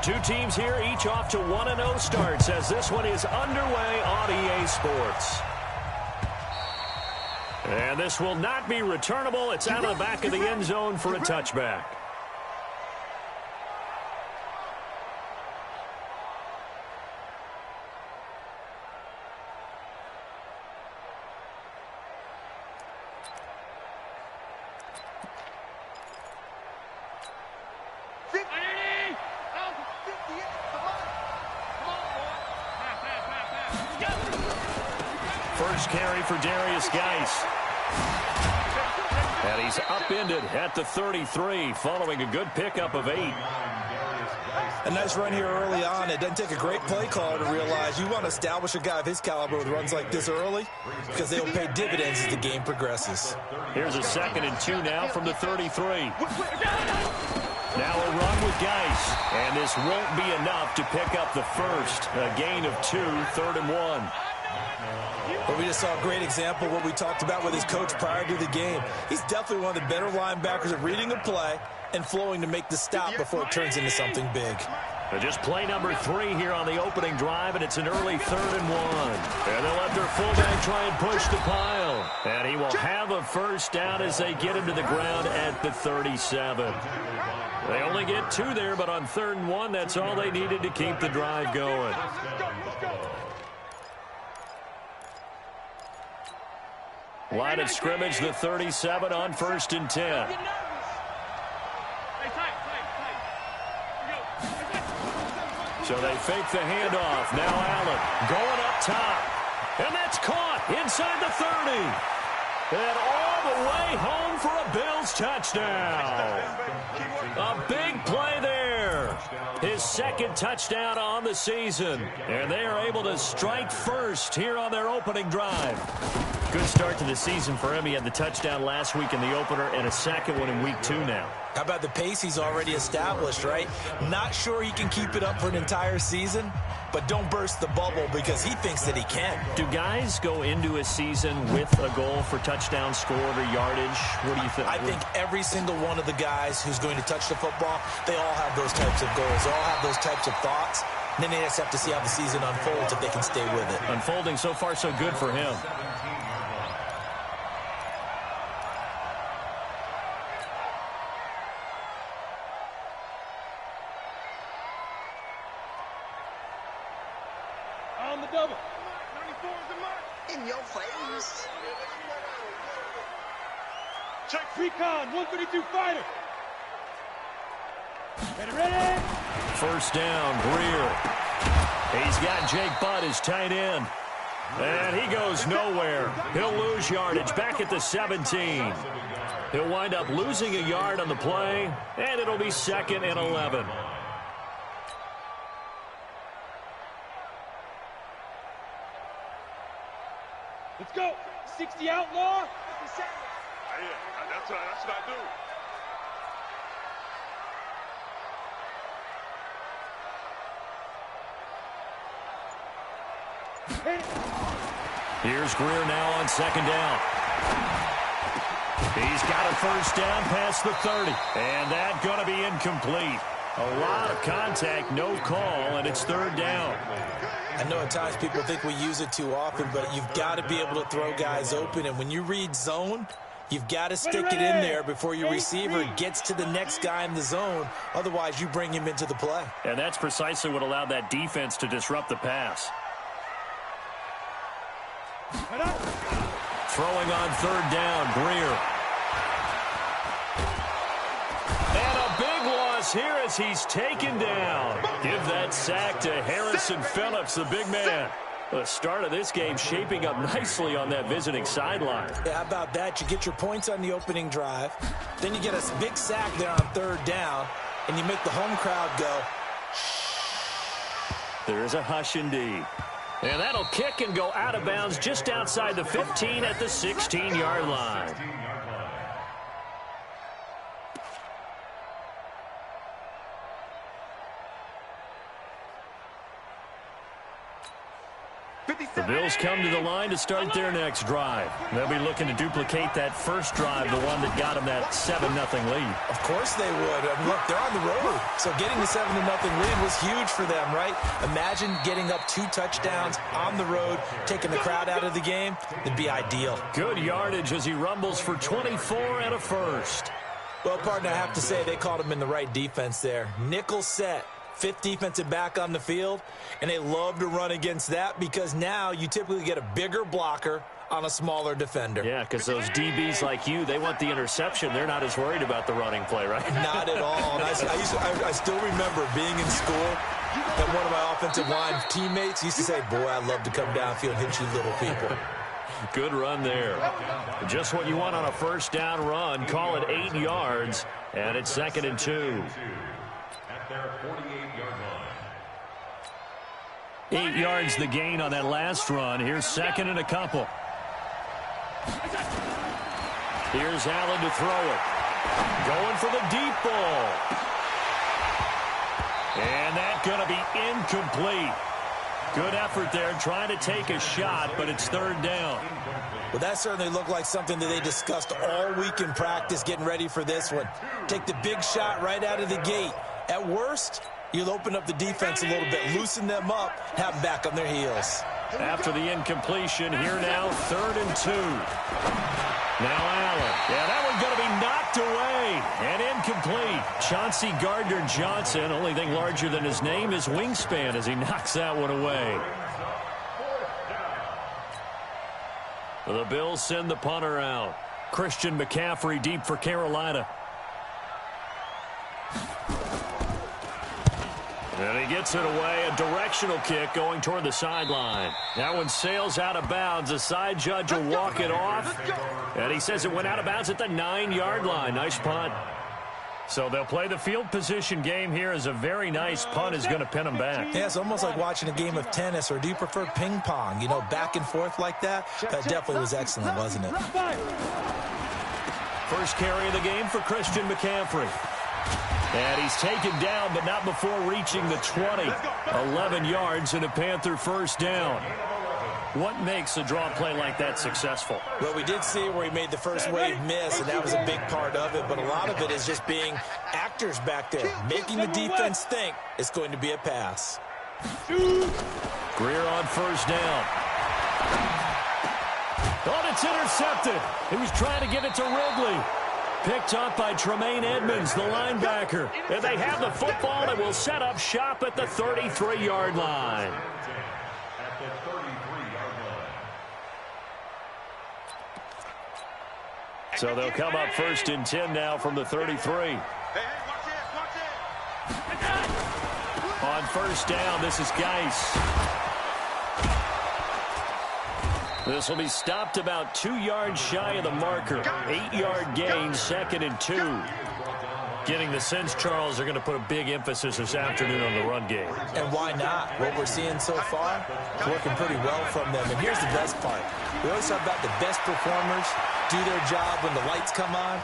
Two teams here, each off to 1-0 starts as this one is underway on EA Sports. And this will not be returnable. It's out of the back of the end zone for a touchback. First carry for Darius Geis. And he's upended at the 33 following a good pickup of 8. A nice run here early on. It doesn't take a great play caller to realize you want to establish a guy of his caliber with runs like this early because they'll pay dividends as the game progresses. Here's a 2nd and 2 now from the 33. Now a run with Geis. And this won't be enough to pick up the first. A gain of 2, 3rd and 1. But we just saw a great example of what we talked about with his coach prior to the game. He's definitely one of the better linebackers at reading a play and flowing to make the stop before it turns into something big. Just play number 3 here on the opening drive, and it's an early 3rd and 1. And they'll let their fullback try and push the pile. And he will have a first down as they get him to the ground at the 37. They only get 2 there, but on 3rd and 1, that's all they needed to keep the drive going. Line of scrimmage, the 37 on 1st and 10. So they fake the handoff. Now Allen going up top. And that's caught inside the 30. And all the way home for a Bills touchdown. A big play there. His 2nd touchdown on the season. And they are able to strike first here on their opening drive. Good start to the season for him. He had the touchdown last week in the opener and a 2nd one in week 2 now. How about the pace he's already established, right? Not sure he can keep it up for an entire season, but don't burst the bubble because he thinks that he can. Do guys go into a season with a goal for touchdown scored or yardage? What do you think? I think every single one of the guys who's going to touch the football, they all have those types of goals. They all have those types of thoughts. And then they just have to see how the season unfolds if they can stay with it. Unfolding so far so good for him. On the double. 94 is the mark. In your face. Check recon, 132 fighter. Ready. First down, Greer. He's got Jake Butt as tight end. And he goes nowhere. He'll lose yardage back at the 17. He'll wind up losing a yard on the play, and it'll be 2nd and 11. Let's go. 60 outlaw. Yeah, that's what I do. Here's Greer now on 2nd down. He's got a first down past the 30. And that's going to be incomplete. A lot of contact, no call, and it's 3rd down. I know at times people think we use it too often, but you've got to be able to throw guys open. And when you read zone, you've got to stick it in there before your receiver gets to the next guy in the zone. Otherwise, you bring him into the play. And that's precisely what allowed that defense to disrupt the pass. Throwing on 3rd down, Greer. And a big loss here as he's taken down. Give that sack to Harrison Phillips, the big man. The start of this game shaping up nicely on that visiting sideline. Yeah, how about that? You get your points on the opening drive. Then you get a big sack there on 3rd down, and you make the home crowd go, shh. There is a hush indeed. And that'll kick and go out of bounds just outside the 15 at the 16-yard line. The Bills come to the line to start their next drive. They'll be looking to duplicate that first drive, the one that got them that 7-0 lead. Of course they would. I mean, look, they're on the road. So getting the 7-0 lead was huge for them, right? Imagine getting up 2 touchdowns on the road, taking the crowd out of the game. It'd be ideal. Good yardage as he rumbles for 24 and a first. Well, partner, I have to say they called him in the right defense there. Nickel set. 5th defensive back on the field, and they love to run against that because now you typically get a bigger blocker on a smaller defender. Yeah, because those DBs like you, they want the interception. They're not as worried about the running play, right? Not at all. And I still remember being in school, and one of my offensive line teammates used to say, boy, I'd love to come downfield and hit you little people. Good run there. Just what you want on a first down run. Call it 8 yards, and it's 2nd and 2. 8 yards the gain on that last run. Here's 2nd and a couple. Here's Allen to throw it. Going for the deep ball. And that's going to be incomplete. Good effort there trying to take a shot, but it's 3rd down. Well, that certainly looked like something that they discussed all week in practice getting ready for this one. Take the big shot right out of the gate. At worst, you'll open up the defense a little bit, loosen them up, have them back on their heels. After the incompletion, here now, 3rd and 2. Now Allen. Yeah, that one's going to be knocked away and incomplete. Chauncey Gardner-Johnson, only thing larger than his name is wingspan as he knocks that one away. The Bills send the punter out. Christian McCaffrey deep for Carolina. And he gets it away, a directional kick going toward the sideline. That one sails out of bounds. The side judge will walk it off. And he says it went out of bounds at the 9-yard line. Nice punt. So they'll play the field position game here as a very nice punt is going to pin them back. Yeah, it's almost like watching a game of tennis, or do you prefer ping pong? You know, back and forth like that? That definitely was excellent, wasn't it? First carry of the game for Christian McCaffrey. And he's taken down, but not before reaching the 20. 11 yards and a Panther first down. What makes a draw play like that successful? Well, we did see where he made the first wave miss, and that was a big part of it. But a lot of it is just being actors back there, making the defense think it's going to be a pass. Greer on first down. Oh, it's intercepted. He was trying to get it to Ridley. Picked up by Tremaine Edmonds, the linebacker. And they have the football and will set up shop at the 33-yard line. So they'll come up 1st and 10 now from the 33. On first down, this is Geis. This will be stopped about 2 yards shy of the marker. 8-yard gain, 2nd and 2. Getting the sense, Charles, are going to put a big emphasis this afternoon on the run game. And why not? What we're seeing so far, working pretty well from them. And here's the best part. We always talk about the best performers do their job when the lights come on.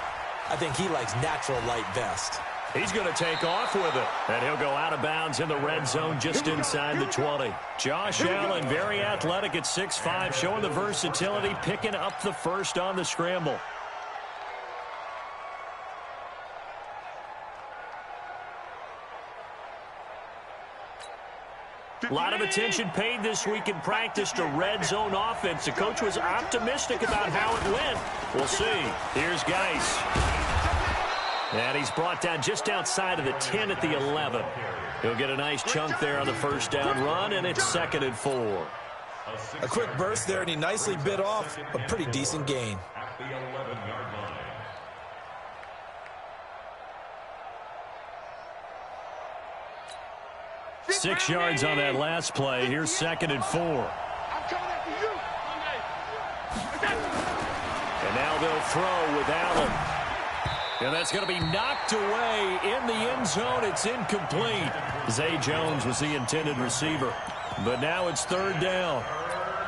I think he likes natural light best. He's going to take off with it. And he'll go out of bounds in the red zone just inside the 20. Josh Allen, very athletic at 6'5", showing the versatility, picking up the first on the scramble. A lot of attention paid this week in practice to red zone offense. The coach was optimistic about how it went. We'll see. Here's Geis. And he's brought down just outside of the 10 at the 11. He'll get a nice chunk there on the first down run, and it's 2nd and 4. A quick burst there, and he nicely bit off a pretty decent gain. 6 yards on that last play. Here's 2nd and 4. And now they'll throw with Allen. And that's going to be knocked away in the end zone. It's incomplete. Zay Jones was the intended receiver. But now it's 3rd down.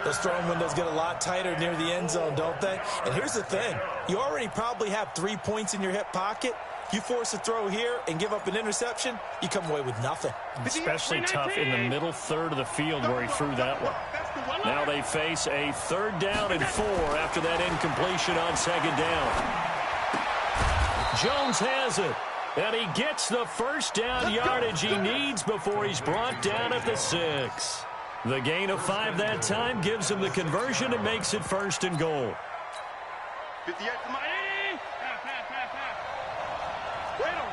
Those throwing windows get a lot tighter near the end zone, don't they? And here's the thing. You already probably have 3 points in your hip pocket. You force a throw here and give up an interception, you come away with nothing. Especially tough in the middle third of the field where he threw that one. Now they face a 3rd down and 4 after that incompletion on 2nd down. Jones has it. And he gets the first down yardage he needs before he's brought down at the 6. The gain of 5 that time gives him the conversion and makes it 1st and goal. 58 to Miami. Middle.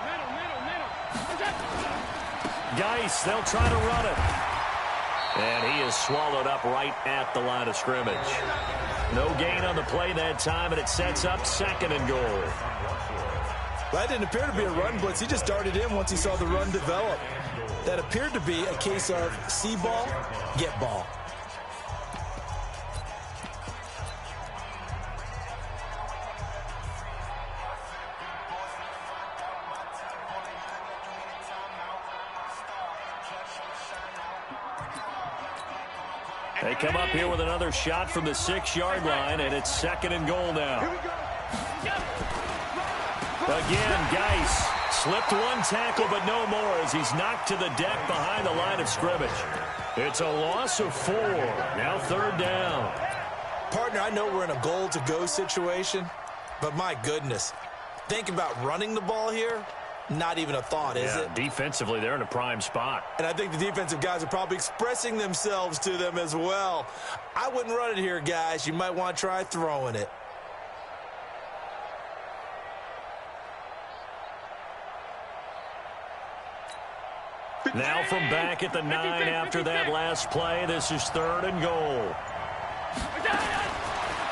Geis, they'll try to run it. And he is swallowed up right at the line of scrimmage. No gain on the play that time, and it sets up 2nd and goal. That didn't appear to be a run blitz. He just darted in once he saw the run develop. That appeared to be a case of see ball, get ball. They come up here with another shot from the 6-yard line, and it's 2nd and goal now. Again, Geis slipped one tackle, but no more as he's knocked to the deck behind the line of scrimmage. It's a loss of 4. Now 3rd down. Partner, I know we're in a goal-to-go situation, but my goodness, think about running the ball here. Not even a thought, is it? Defensively, they're in a prime spot. And I think the defensive guys are probably expressing themselves to them as well. I wouldn't run it here, guys. You might want to try throwing it. Now from back at the 9 after that last play, this is 3rd and goal.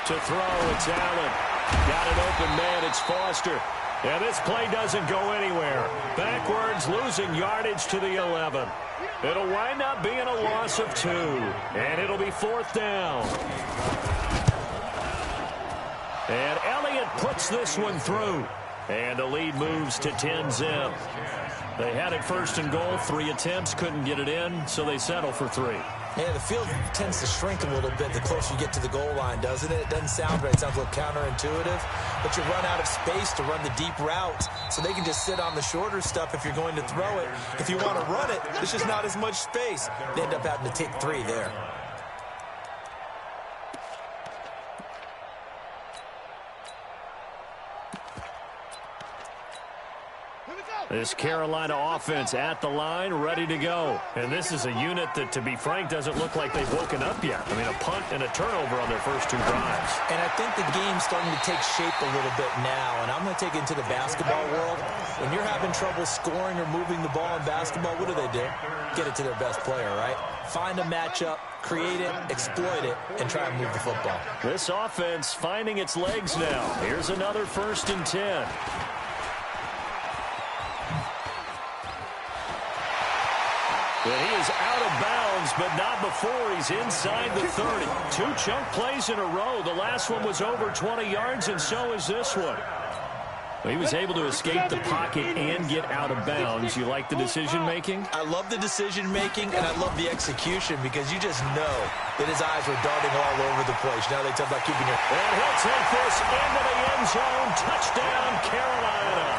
To throw, it's Allen. Got an open man, it's Foster. And this play doesn't go anywhere. Backwards, losing yardage to the 11. It'll wind up being a loss of 2. And it'll be 4th down. And Elliott puts this one through. And the lead moves to 10-zip. They had it 1st and goal, 3 attempts, couldn't get it in, so they settle for 3. Yeah, the field tends to shrink a little bit the closer you get to the goal line, doesn't it? It doesn't sound right. It sounds a little counterintuitive. But you run out of space to run the deep routes, so they can just sit on the shorter stuff if you're going to throw it. If you want to run it, there's just not as much space. They end up having to take 3 there. This Carolina offense at the line, ready to go. And this is a unit that, to be frank, doesn't look like they've woken up yet. I mean, a punt and a turnover on their first 2 drives. And I think the game's starting to take shape a little bit now. And I'm going to take it into the basketball world. When you're having trouble scoring or moving the ball in basketball, what do? Get it to their best player, right? Find a matchup, create it, exploit it, and try and move the football. This offense finding its legs now. Here's another 1st and 10. And he is out of bounds, but not before he's inside the 30. 2 chunk plays in a row. The last one was over 20 yards, and so is this one. He was able to escape the pocket and get out of bounds. You like the decision-making? I love the decision-making, and I love the execution because you just know that his eyes were darting all over the place. Now they talk about keeping your... And he'll take this into the end zone. Touchdown, Carolina.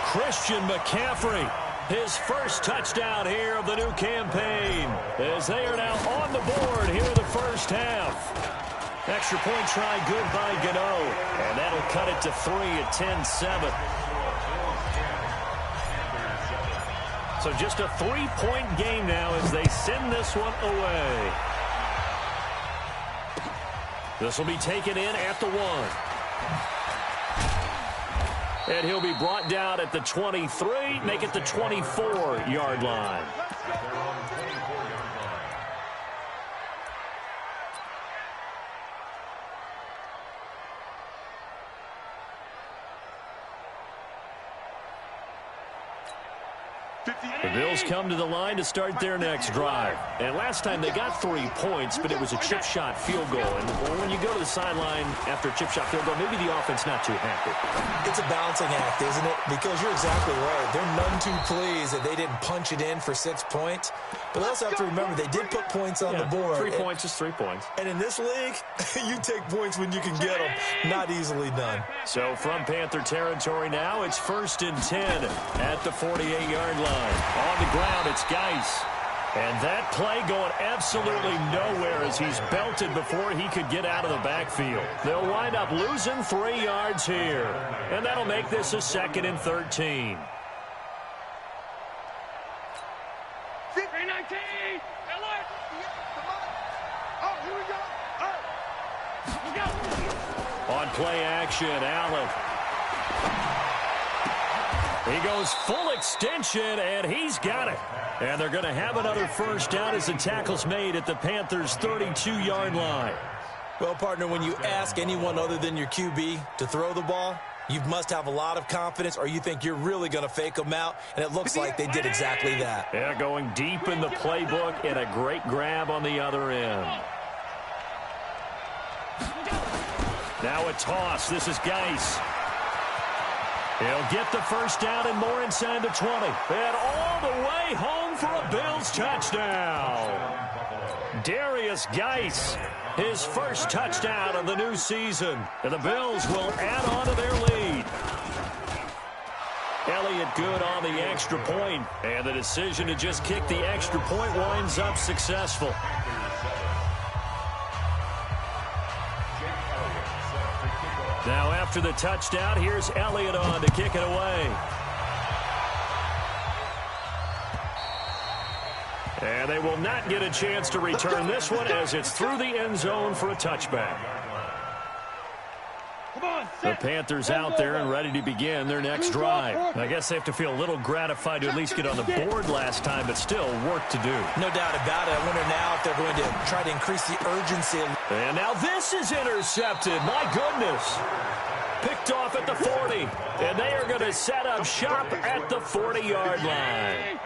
Christian McCaffrey. His first touchdown here of the new campaign as they are now on the board here in the first half. Extra point try good by Gano, and that'll cut it to 3 at 10-7. So just a 3-point game now as they send this one away. This will be taken in at the 1. And he'll be brought down at the 23, make it the 24-yard line. The Bills come to the line to start their next drive. And last time they got 3 points, but it was a chip shot field goal. And when you go to the sideline after a chip shot field goal, maybe the offense not too happy. It's a balancing act, isn't it? Because you're exactly right. They're none too pleased that they didn't punch it in for 6 points. But they also have to remember they did put points on the board. 3 points is 3 points. And in this league, you take points when you can get them. Not easily done. So from Panther territory now, it's 1st and 10 at the 48-yard line. On the ground, it's Geis. And that play going absolutely nowhere as he's belted before he could get out of the backfield. They'll wind up losing 3 yards here. And that'll make this a 2nd and 13. 319. Oh, here we go. On play action, Allen. He goes full extension, and he's got it. And they're going to have another first down as the tackle's made at the Panthers' 32-yard line. Well, partner, when you ask anyone other than your QB to throw the ball, you must have a lot of confidence, or you think you're really going to fake them out, and it looks like they did exactly that. Yeah, going deep in the playbook and a great grab on the other end. Now a toss. This is Geis. He'll get the first down and more inside the 20. And all the way home for a Bills touchdown. Darius Geis, his first touchdown of the new season. And the Bills will add on to their lead. Elliott good on the extra point. And the decision to just kick the extra point winds up successful. Now after the touchdown, here's Elliott on to kick it away. And they will not get a chance to return this one as it's through the end zone for a touchback. The Panthers out there and ready to begin their next drive. I guess they have to feel a little gratified to at least get on the board last time, but still work to do. No doubt about it. I wonder now if they're going to try to increase the urgency. And now this is intercepted. My goodness. Picked off at the 40. And they are going to set up shop at the 40-yard line.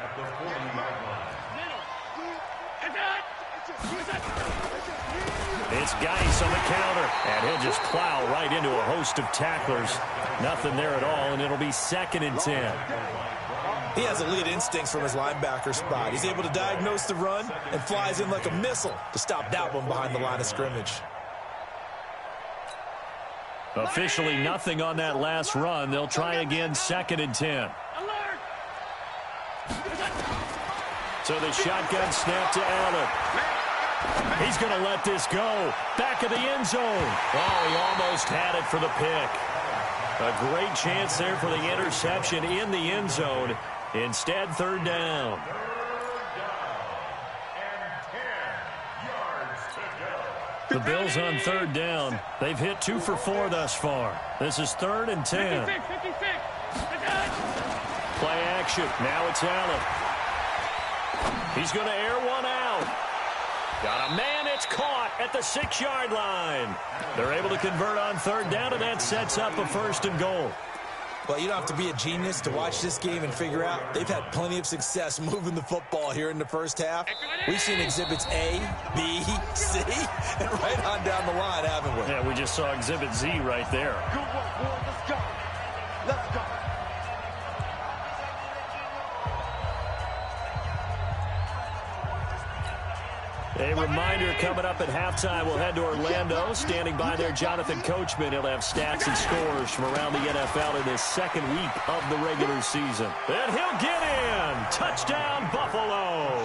It's Geis on the counter, and he'll just plow right into a host of tacklers. Nothing there at all, and it'll be 2nd and 10. He has elite instincts from his linebacker spot. He's able to diagnose the run and flies in like a missile to stop that one behind the line of scrimmage. Officially nothing on that last run. They'll try again, 2nd and 10. So the shotgun snap to Allen. He's going to let this go. Back of the end zone. Oh, he almost had it for the pick. A great chance there for the interception in the end zone. Instead, 3rd down. The Bills on 3rd down. They've hit 2 for 4 thus far. This is 3rd and 10. Play action. Now it's Allen. He's going to air one out. Got a man, it's caught at the 6-yard line. They're able to convert on 3rd down, and that sets up a 1st and goal. Well, you don't have to be a genius to watch this game and figure out they've had plenty of success moving the football here in the first half. We've seen exhibits A, B, C, and right on down the line, haven't we? Yeah, we just saw exhibit Z right there. Good work, boy. Let's go. Let's go. A reminder coming up at halftime, we'll head to Orlando. Standing by there, Jonathan Coachman. He'll have stats and scores from around the NFL in this 2nd week of the regular season. And he'll get in. Touchdown, Buffalo.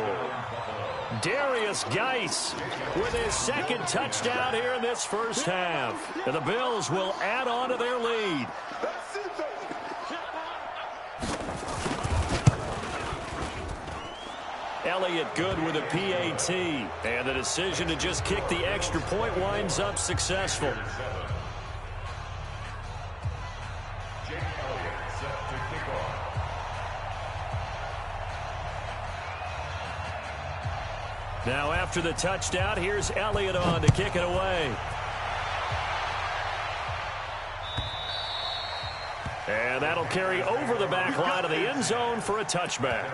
Darius Geis with his 2nd touchdown here in this first half. And the Bills will add on to their lead. Elliott good with a PAT. And the decision to just kick the extra point winds up successful. Now after the touchdown, here's Elliott on to kick it away. And that'll carry over the back line of the end zone for a touchback.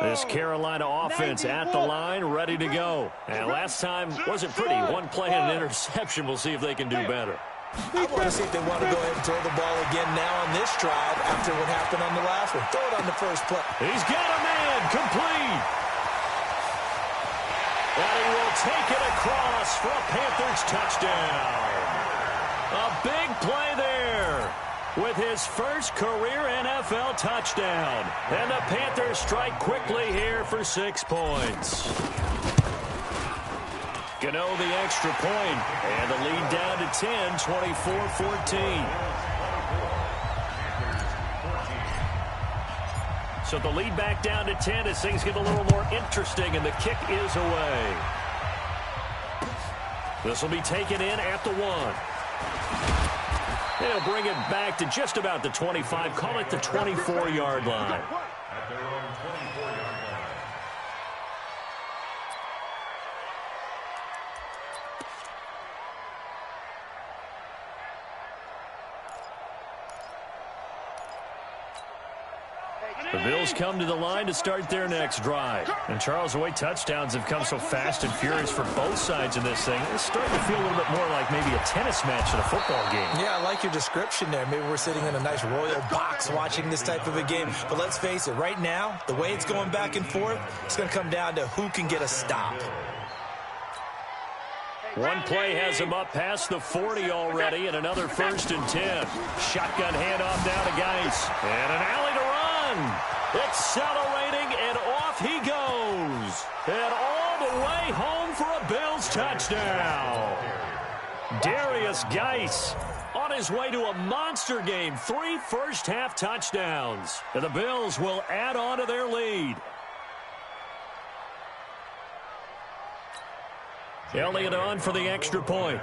This Carolina offense at the line, ready to go. And last time wasn't pretty. One play and an interception. We'll see if they can do better. I want to see if they want to go ahead and throw the ball again now on this drive after what happened on the last one. Throw it on the first play. He's got a man, complete. And he will take it across for a Panthers touchdown. A big play there with his first career NFL touchdown. And the Panthers strike quickly here for 6 points. Gano the extra point, and the lead down to 10, 24-14. So the lead back down to 10 as things get a little more interesting, and the kick is away. This will be taken in at the 1. They'll bring it back to just about the 25. Call it the 24-yard line. At their own 24-yard line. The Bills come to the line to start their next drive. And Charles, the way touchdowns have come so fast and furious for both sides in this thing, it's starting to feel a little bit more like maybe a tennis match than a football game. Yeah, I like your description there. Maybe we're sitting in a nice royal box watching this type of a game. But let's face it, right now, the way it's going back and forth, it's going to come down to who can get a stop. One play has him up past the 40 already, and another 1st and 10. Shotgun handoff now to Geis. And an alley to run. Accelerating, and off he goes. And all the way home for a Bills touchdown. Darius Geis on his way to a monster game. 3 first-half touchdowns. And the Bills will add on to their lead. Elliott on for the extra point.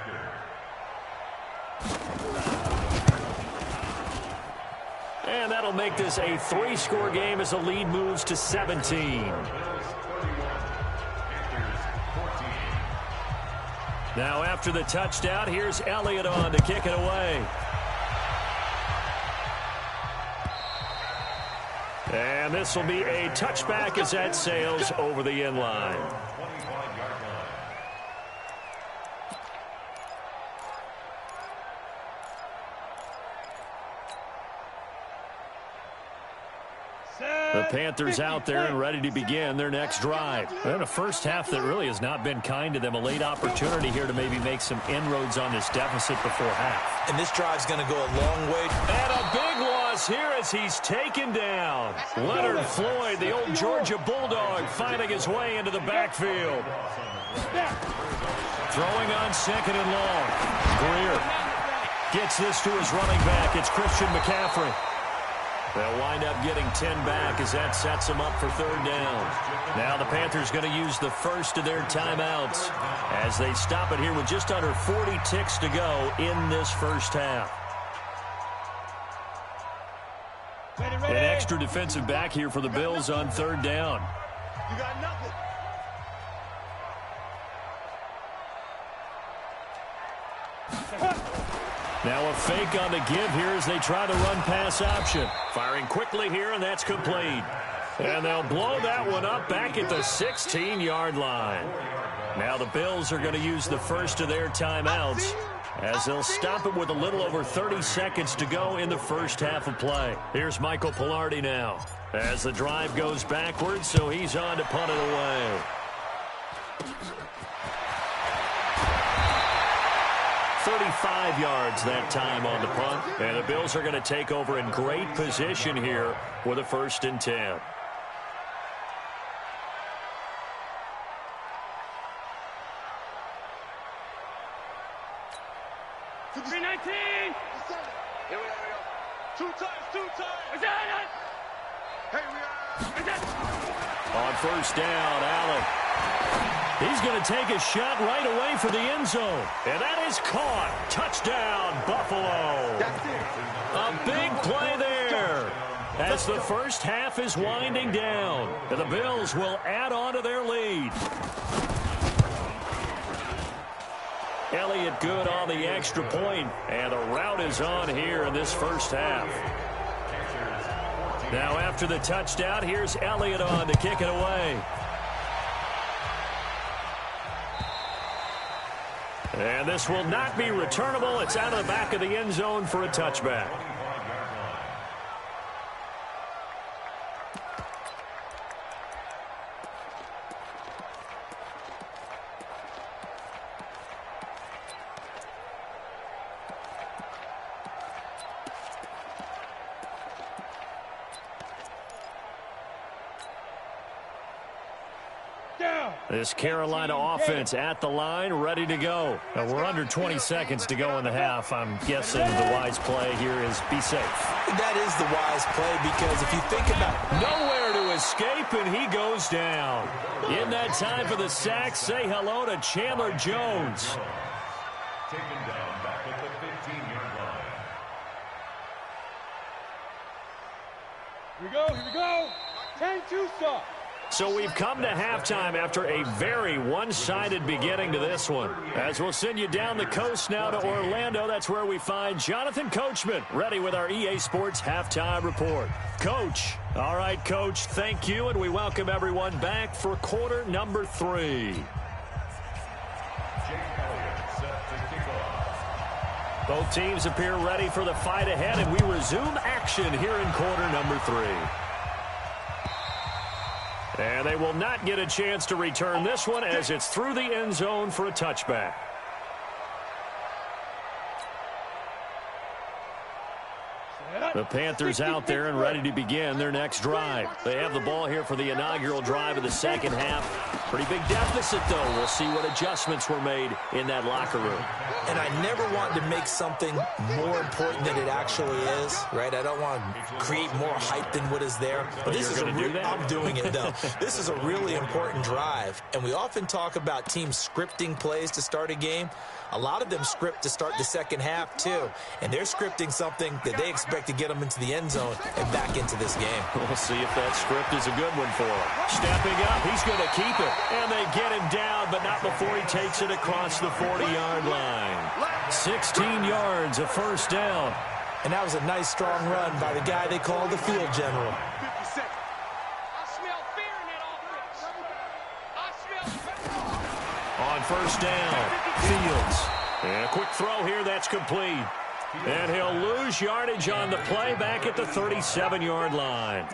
And that'll make this a 3-score game as the lead moves to 17. Now after the touchdown, here's Elliott on to kick it away. And this will be a touchback as that sails over the end line. The Panthers out there and ready to begin their next drive. And a first half that really has not been kind to them. A late opportunity here to maybe make some inroads on this deficit before half. And this drive's going to go a long way. And a big loss here as he's taken down. Leonard Floyd, the old Georgia Bulldog, finding his way into the backfield. Throwing on 2nd and long. Greer gets this to his running back. It's Christian McCaffrey. They'll wind up getting 10 back as that sets them up for 3rd down. Now the Panthers going to use the first of their timeouts as they stop it here with just under 40 ticks to go in this first half. An extra defensive back here for the Bills on 3rd down. You got nothing. Now a fake on the give here as they try the run-pass option. Firing quickly here, and that's complete. And they'll blow that one up back at the 16-yard line. Now the Bills are going to use the first of their timeouts as they'll stop it with a little over 30 seconds to go in the first half of play. Here's Michael Pilardi now as the drive goes backwards, so he's on to punt it away. 35 yards that time on the punt. And the Bills are going to take over in great position here with a 1st and 10. Here we are. 2 times. Hey, we are. On 1st down, Allen. He's going to take a shot right away for the end zone. And that is caught. Touchdown, Buffalo. A big play there as the first half is winding down. And the Bills will add on to their lead. Elliott good on the extra point, and the route is on here in this first half. Now after the touchdown, here's Elliott on to kick it away. And this will not be returnable. It's out of the back of the end zone for a touchback. This Carolina offense at the line, ready to go. Now we're under 20 seconds to go in the half. I'm guessing the wise play here is be safe. That is the wise play because if you think about it. Nowhere to escape, and he goes down. In that time for the sack, say hello to Chandler Jones. Taken down back at the 15-yard line. Here we go. 10-2 stop. So we've come to halftime after a very one-sided beginning to this one. As we'll send you down the coast now to Orlando, that's where we find Jonathan Coachman ready with our EA Sports Halftime Report. Coach. All right, Coach, thank you, and we welcome everyone back for quarter number 3. Both teams appear ready for the fight ahead, and we resume action here in quarter number 3. And they will not get a chance to return this one as it's through the end zone for a touchback. The Panthers out there and ready to begin their next drive. They have the ball here for the inaugural drive of the second half. Pretty big deficit, though. We'll see what adjustments were made in that locker room. And I never want to make something more important than it actually is, right? I don't want to create more hype than what is there. But this is I'm doing it, though. This is a really important drive. And we often talk about teams scripting plays to start a game. A lot of them script to start the second half, too. And they're scripting something that they expect to get them into the end zone and back into this game. We'll see if that script is a good one for him. Stepping up, he's going to keep it. And they get him down, but not before he takes it across the 40-yard line. 16 yards, a first down. And that was a nice, strong run by the guy they call the field general. On first down, Fields. And a quick throw here, that's complete. And he'll lose yardage on the play back at the 37-yard line.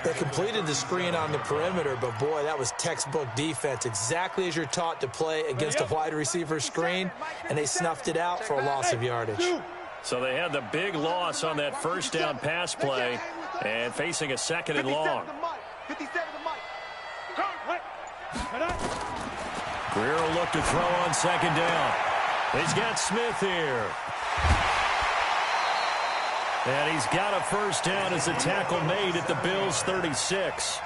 They completed the screen on the perimeter, but, boy, that was textbook defense, exactly as you're taught to play against a wide receiver screen, and they snuffed it out for a loss of yardage. So they had the big loss on that first down pass play and facing a second and long. Greer will look to throw on second down. He's got Smith here. And he's got a first down as a tackle made at the Bills' 36.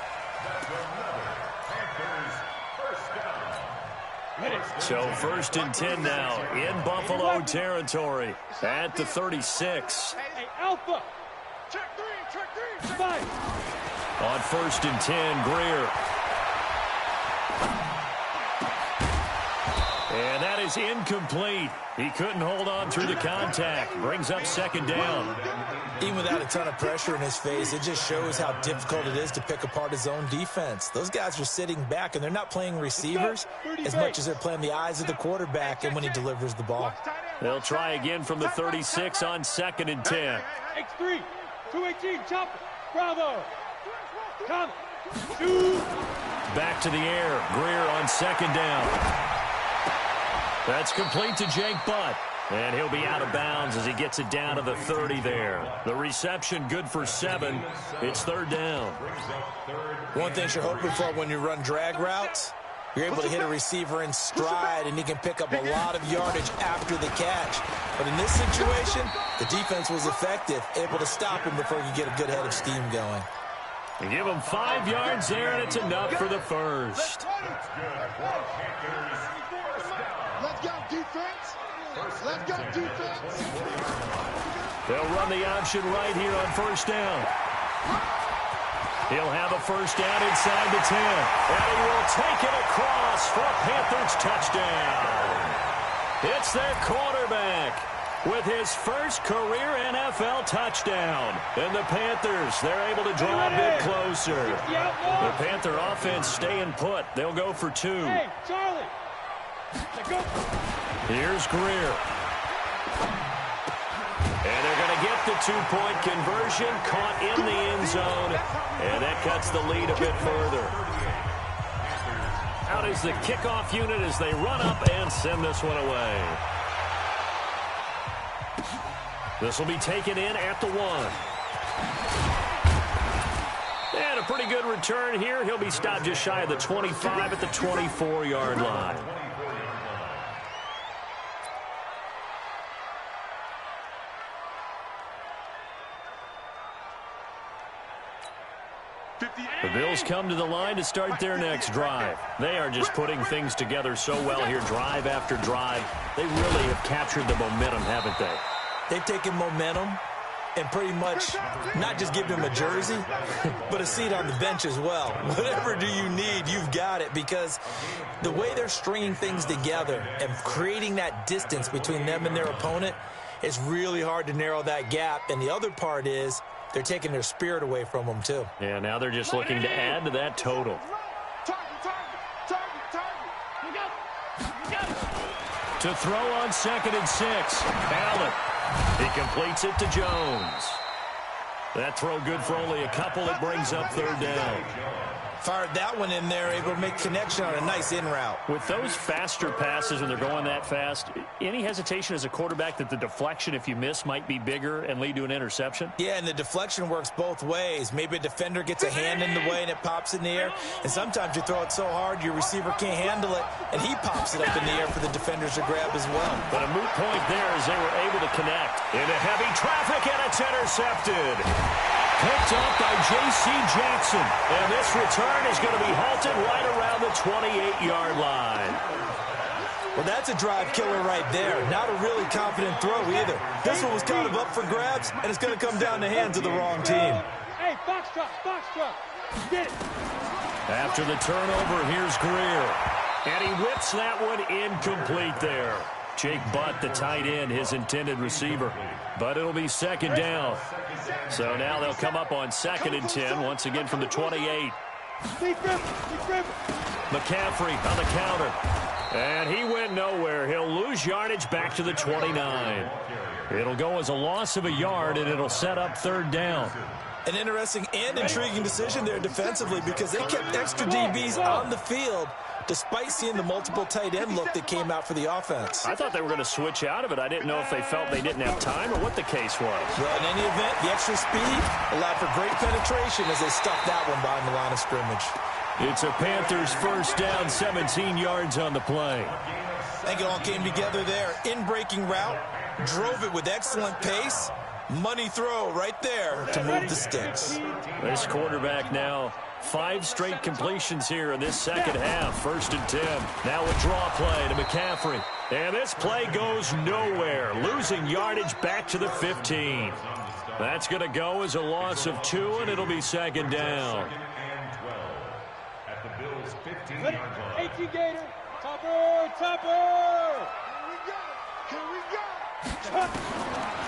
So first and 10 now in Buffalo territory at the 36. Hey, Alpha. Check three. On first and 10, Greer. And that is incomplete. He couldn't hold on through the contact. Brings up second down. Even without a ton of pressure in his face, it just shows how difficult it is to pick apart his own defense. Those guys are sitting back, and they're not playing receivers as much as they're playing the eyes of the quarterback and when he delivers the ball. They'll try again from the 36 on second and 10. X3, 218, chopper, Bravo. Come. Two. Back to the air. Greer on second down. That's complete to Jake Butt. And he'll be out of bounds as he gets it down to the 30 there. The reception good for 7. It's third down. One thing you're hoping for when you run drag routes, you're able to hit a receiver in stride, and he can pick up a lot of yardage after the catch. But in this situation, the defense was effective, able to stop him before he could get a good head of steam going. They give him 5 yards there, and it's enough for the first. Let's go, defense. Let's go, defense. They'll run the option right here on first down. He'll have a first down inside the 10. And he will take it across for a Panthers touchdown. It's their quarterback with his first career NFL touchdown. And the Panthers, they're able to draw a bit closer. The Panther offense staying put. They'll go for 2. Hey, Charlie. Here's Greer. And they're going to get the 2-point conversion, caught in the end zone, and that cuts the lead a bit further. Out is the kickoff unit as they run up and send this one away. This will be taken in at the 1. And a pretty good return here. He'll be stopped just shy of the 25 at the 24-yard line. The Bills come to the line to start their next drive. They are just putting things together so well here, drive after drive. They really have captured the momentum, haven't they? They've taken momentum and pretty much not just given him a jersey, but a seat on the bench as well. Whatever do you need, you've got it, because the way they're stringing things together and creating that distance between them and their opponent, it's really hard to narrow that gap. And the other part is they're taking their spirit away from them, too. Yeah, now they're just looking to add to that total. To throw on 2nd and 6. Allen. He completes it to Jones. That throw good for only a couple. It brings up 3rd down. Fired that one in there, able to make connection on a nice in route. With those faster passes when they're going that fast, any hesitation as a quarterback that the deflection, if you miss, might be bigger and lead to an interception? Yeah, and the deflection works both ways. Maybe a defender gets a hand in the way and it pops in the air. And sometimes you throw it so hard your receiver can't handle it, and he pops it up in the air for the defenders to grab as well. But a moot point there as they were able to connect. Into heavy traffic, and it's intercepted. Picked up by J.C. Jackson. And this return is going to be halted right around the 28-yard line. Well, that's a drive killer right there. Not a really confident throw either. This one was kind of up for grabs, and it's going to come down the hands of the wrong team. Hey, box truck, get it. After the turnover, here's Greer. And he whips that one incomplete there. Jake Butt, the tight end, his intended receiver. But it'll be 2nd down. So now they'll come up on 2nd and 10, once again from the 28. McCaffrey on the counter. And he went nowhere. He'll lose yardage back to the 29. It'll go as a loss of a yard, and it'll set up 3rd down. An interesting and intriguing decision there defensively, because they kept extra DBs on the field despite seeing the multiple tight end look that came out for the offense. I thought they were going to switch out of it. I didn't know if they felt they didn't have time or what the case was. Well, in any event, the extra speed allowed for great penetration as they stuffed that one behind the line of scrimmage. It's a Panthers first down, 17 yards on the play. I think it all came together there. In-breaking route, drove it with excellent pace. Money throw right there to move the sticks. This quarterback now 5 straight completions here in this second half. 1st and 10. Now a draw play to McCaffrey. And this play goes nowhere. Losing yardage back to the 15. That's going to go as a loss of 2, and it'll be 2nd down. At the Bills' 15-yard line. 18 Gator. Topper. Here we go.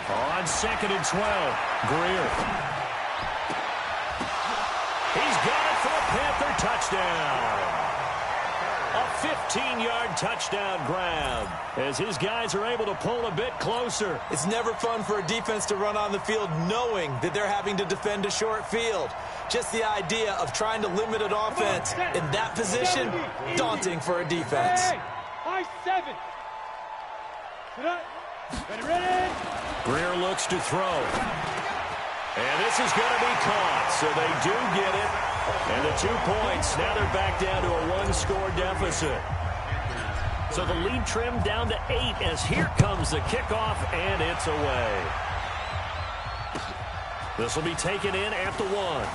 On 2nd and 12. Greer. He's got it for a Panther touchdown. A 15-yard touchdown grab as his guys are able to pull a bit closer. It's never fun for a defense to run on the field knowing that they're having to defend a short field. Just the idea of trying to limit an offense in that position, daunting for a defense. High 7. Ready. Greer looks to throw. And this is going to be caught, so they do get it. And the 2 points, now they're back down to a 1-score deficit. So the lead trimmed down to 8 as here comes the kickoff, and it's away. This will be taken in at the 1.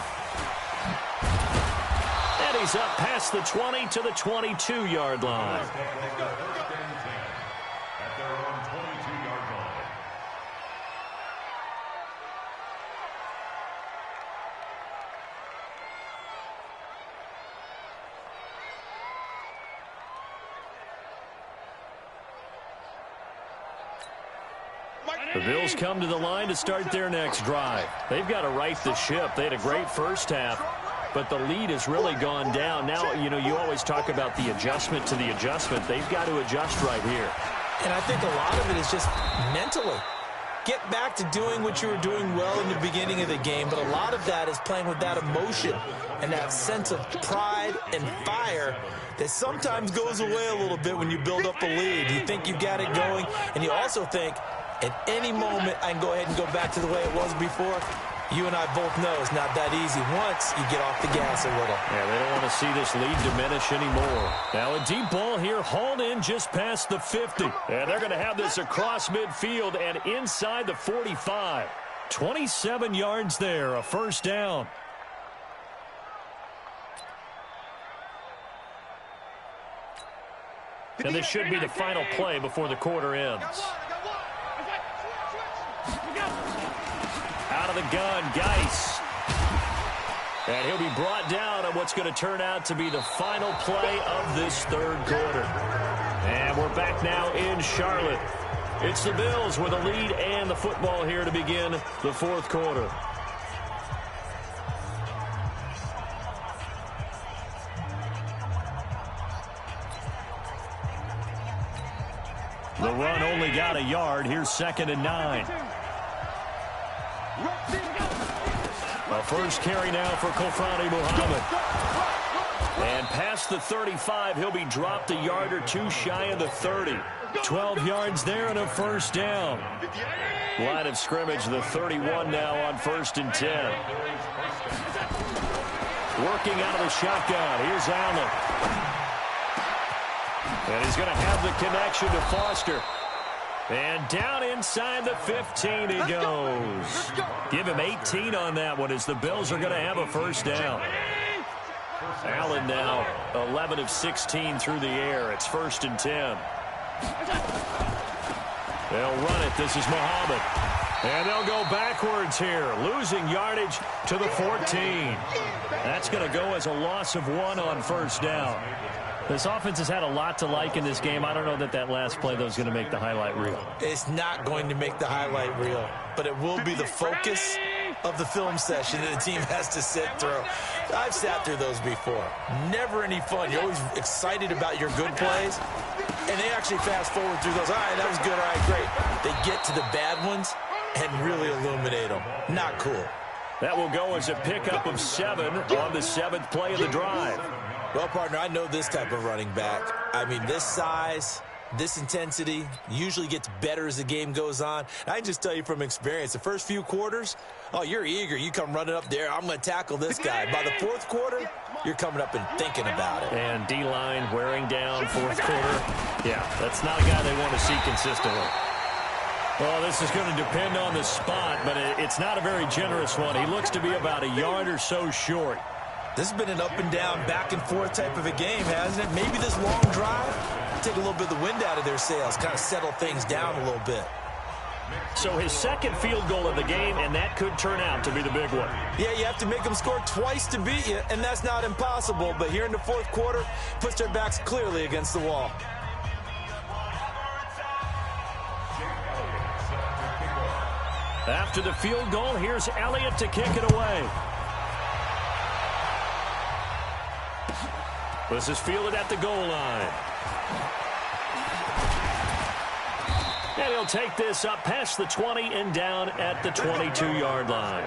And he's up past the 20 to the 22-yard line. At their own 22-yard line. The Bills come to the line to start their next drive. They've got to right the ship. They had a great first half, but the lead has really gone down. Now, you always talk about the adjustment to the adjustment. They've got to adjust right here. And I think a lot of it is just mentally. Get back to doing what you were doing well in the beginning of the game, but a lot of that is playing with that emotion and that sense of pride and fire that sometimes goes away a little bit when you build up a lead. You think you've got it going, and you also think, at any moment, I can go ahead and go back to the way it was before. You and I both know it's not that easy once you get off the gas a little. Yeah, they don't want to see this lead diminish anymore. Now a deep ball here, hauled in just past the 50. And they're going to have this across midfield and inside the 45. 27 yards there, a first down. And this should be the final play before the quarter ends. Out of the gun, Geis. And he'll be brought down on what's going to turn out to be the final play of this third quarter. And we're back now in Charlotte. It's the Bills with a lead and the football here to begin the fourth quarter. The run only got a yard. Here's 2nd and 9. A first carry now for Kofani Muhammad. And past the 35, he'll be dropped a yard or two shy of the 30. 12 yards there and a first down. Line of scrimmage, the 31 now on 1st and 10. Working out of the shotgun. Here's Allen. And he's going to have the connection to Foster. And down inside the 15 he goes. Give him 18 on that one as the Bills are going to have a first down. Allen now 11 of 16 through the air. It's 1st and 10. They'll run it. This is Muhammad. And they'll go backwards here, losing yardage to the 14. That's going to go as a loss of 1 on first down. This offense has had a lot to like in this game. I don't know that last play, though, is going to make the highlight reel. It's not going to make the highlight reel, but it will be the focus of the film session that the team has to sit through. I've sat through those before. Never any fun. You're always excited about your good plays, and they actually fast forward through those. All right, that was good. All right, great. They get to the bad ones and really illuminate them. Not cool. That will go as a pickup of 7 on the 7th play of the drive. Well, partner, I know this type of running back. I mean, this size, this intensity usually gets better as the game goes on. I can just tell you from experience, the first few quarters, oh, you're eager. You come running up there. I'm going to tackle this guy. By the 4th quarter, you're coming up and thinking about it. And D-line wearing down 4th quarter. Yeah, that's not a guy they want to see consistently. Well, this is going to depend on the spot, but it's not a very generous one. He looks to be about a yard or so short. This has been an up and down, back and forth type of a game, hasn't it? Maybe this long drive, take a little bit of the wind out of their sails, kind of settle things down a little bit. So his 2nd field goal of the game, and that could turn out to be the big one. Yeah, you have to make them score twice to beat you, and that's not impossible. But here in the 4th quarter, puts their backs clearly against the wall. After the field goal, here's Elliott to kick it away. This is fielded at the goal line. And he'll take this up past the 20 and down at the 22-yard line.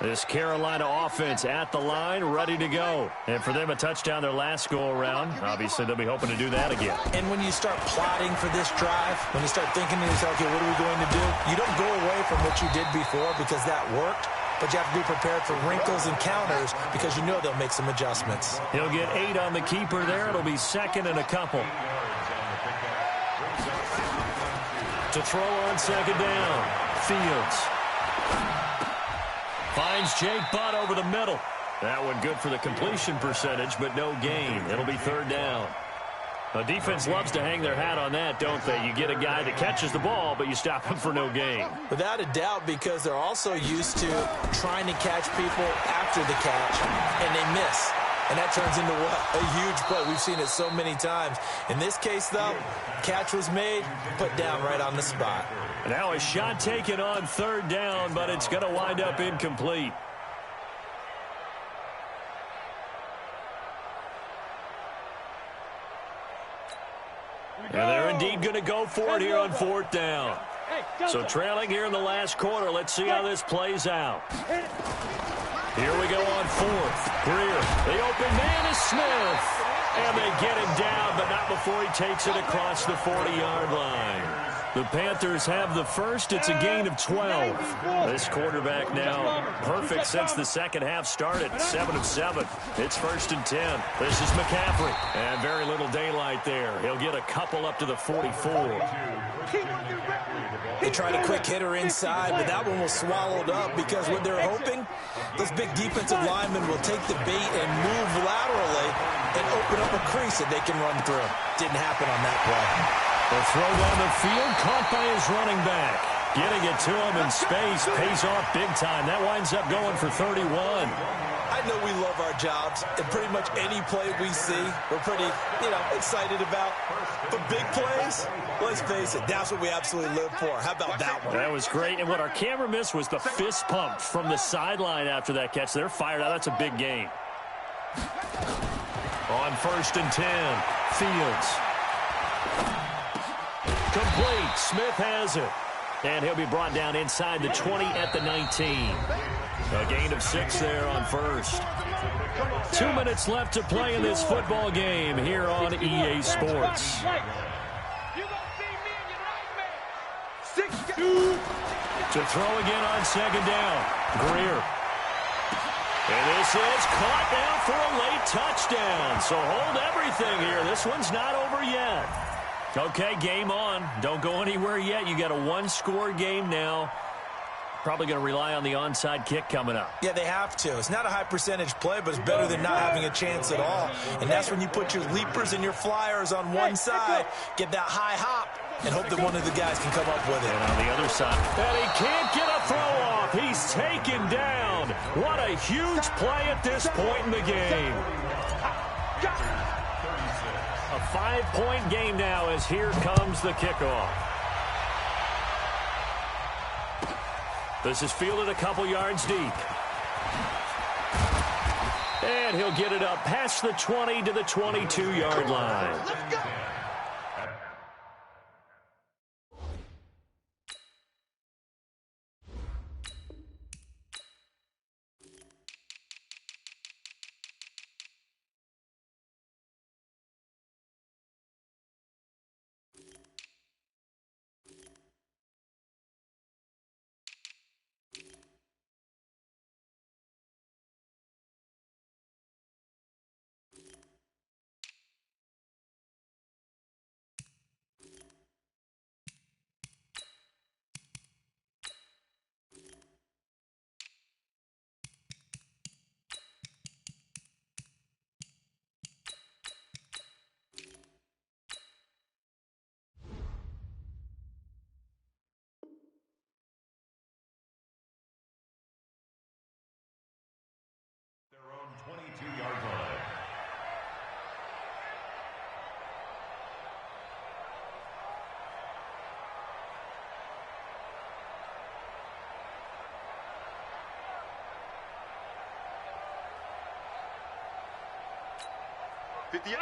This Carolina offense at the line, ready to go. And for them, a touchdown their last go-around. Obviously, they'll be hoping to do that again. And when you start plotting for this drive, when you start thinking to yourself, okay, what are we going to do? You don't go away from what you did before because that worked, but you have to be prepared for wrinkles and counters because you know they'll make some adjustments. He'll get 8 on the keeper there. It'll be 2nd and a couple. To throw on second down. Fields. Finds Jake Butt over the middle. That one good for the completion percentage, but no gain. It'll be third down. The defense loves to hang their hat on that, don't they? You get a guy that catches the ball, but you stop him for no gain. Without a doubt, because they're also used to trying to catch people after the catch, and they miss. And that turns into what? A huge play. We've seen it so many times. In this case, though, catch was made, put down right on the spot. Now a shot taken on third down, but it's going to wind up incomplete. And they're indeed going to go for it here on fourth down. So trailing here in the last quarter. Let's see how this plays out. Here we go on fourth. Greer. The open man is Smith. And they get him down, but not before he takes it across the 40-yard line. The Panthers have the first. It's a gain of 12. This quarterback now perfect since the second half started. 7 of 7. It's first and 10. This is McCaffrey. And very little daylight there. He'll get a couple up to the 44. They tried a quick hitter inside, but that one was swallowed up because what they're hoping, those big defensive linemen will take the bait and move laterally and open up a crease that they can run through. Didn't happen on that play. The throw down the field, caught by his running back. Getting it to him in space pays off big time. That winds up going for 31. I know we love our jobs, and pretty much any play we see, we're pretty, excited about. But big plays, let's face it, that's what we absolutely live for. How about that one? That was great, and what our camera missed was the fist pump from the sideline after that catch. They're fired out. That's a big gain. On first and 10, Fields. Complete. Smith has it. And he'll be brought down inside the 20 at the 19. A gain of 6 there on first. 2 minutes left to play in this football game here on EA Sports. To throw again on second down. Greer. And this is caught down for a late touchdown. So hold everything here. This one's not over yet. Okay, game on. Don't go anywhere yet. You got a one-score game now. Probably going to rely on the onside kick coming up. Yeah, they have to. It's not a high-percentage play, but it's better than not having a chance at all. And that's when you put your leapers and your flyers on one side, get that high hop, and hope that one of the guys can come up with it. And on the other side. And he can't get a throw off. He's taken down. What a huge play at this point in the game. A 5-point game now as here comes the kickoff. This is fielded a couple yards deep. And he'll get it up past the 20 to the 22-yard line. Their own 22-yard line.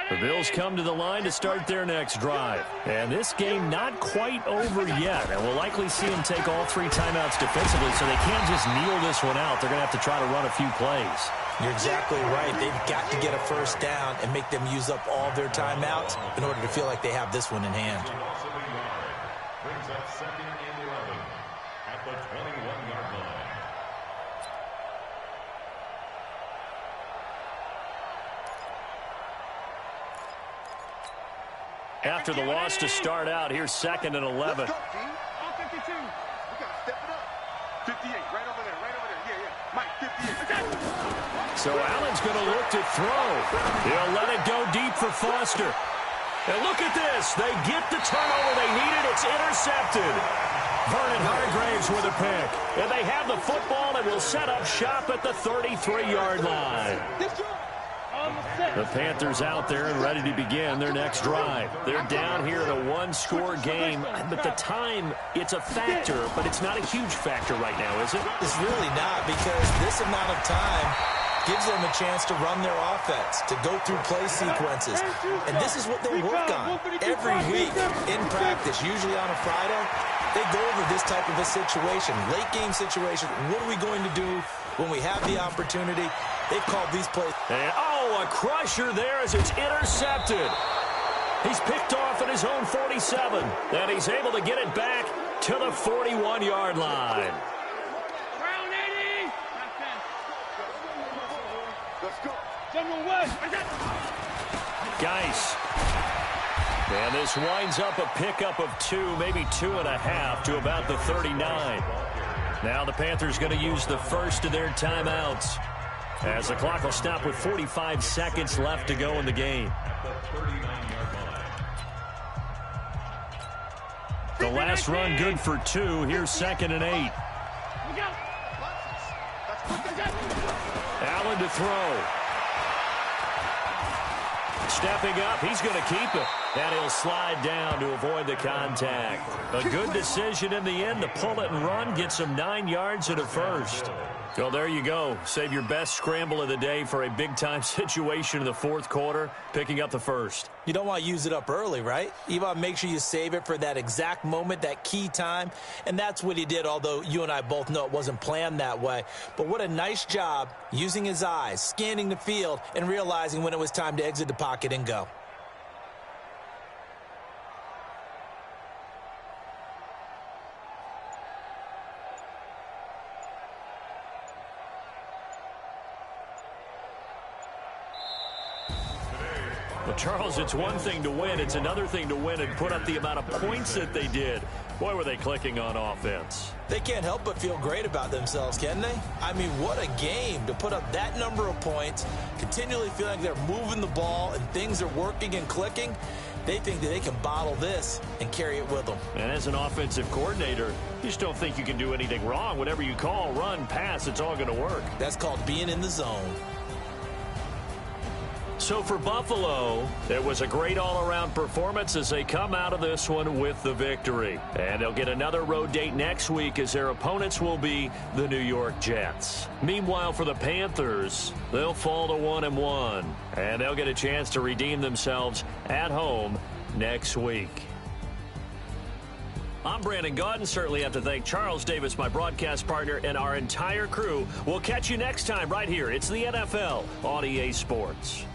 The Bills come to the line to start their next drive. And this game not quite over yet. And we'll likely see them take all 3 timeouts defensively, so they can't just kneel this one out. They're going to have to try to run a few plays. You're exactly right. They've got to get a first down and make them use up all their timeouts in order to feel like they have this one in hand. Brings up second and 11 at the 21-yard line. After the loss to start out, here's second and 11. Step it up. 58, right over there, right over there. Yeah, yeah. Mike, 58. So Allen's going to look to throw. He'll let it go deep for Foster. And look at this. They get the turnover they needed. It's intercepted. Vernon Hargreaves with a pick. And they have the football and will set up shop at the 33-yard line. The Panthers out there and ready to begin their next drive. They're down here in a one-score game, but the time, it's a factor, but it's not a huge factor right now, is it? It's really not, because this amount of time gives them a chance to run their offense, to go through play sequences. And this is what they work on every week in practice, usually on a Friday. They go over this type of a situation, late-game situation. What are we going to do when we have the opportunity? They've called these plays. And, oh, a crusher there as it's intercepted. He's picked off at his own 47, and he's able to get it back to the 41-yard line. Round 80. Let's go. General West. Geis. And this winds up a pickup of 2, maybe 2.5 to about the 39. Now the Panthers going to use the first of their timeouts, as the clock will stop with 45 seconds left to go in the game. The last run good for 2. Here's 2nd and 8. Allen to throw. Stepping up, he's going to keep it. And he'll slide down to avoid the contact. A good decision in the end to pull it and run. Get some 9 yards at a first. Well, there you go. Save your best scramble of the day for a big-time situation in the fourth quarter, picking up the first. You don't want to use it up early, right? You want to make sure you save it for that exact moment, that key time. And that's what he did, although you and I both know it wasn't planned that way. But what a nice job using his eyes, scanning the field, and realizing when it was time to exit the pocket and go. Well, Charles, it's one thing to win. It's another thing to win and put up the amount of points that they did. Boy, were they clicking on offense. They can't help but feel great about themselves, can they? I mean, what a game to put up that number of points, continually feeling like they're moving the ball and things are working and clicking. They think that they can bottle this and carry it with them. And as an offensive coordinator, you just don't think you can do anything wrong. Whatever you call, run, pass, it's all going to work. That's called being in the zone. So for Buffalo, it was a great all-around performance as they come out of this one with the victory. And they'll get another road date next week as their opponents will be the New York Jets. Meanwhile, for the Panthers, they'll fall to 1-1. And they'll get a chance to redeem themselves at home next week. I'm Brandon Gaudin. Certainly have to thank Charles Davis, my broadcast partner, and our entire crew. We'll catch you next time right here. It's the NFL on EA Sports.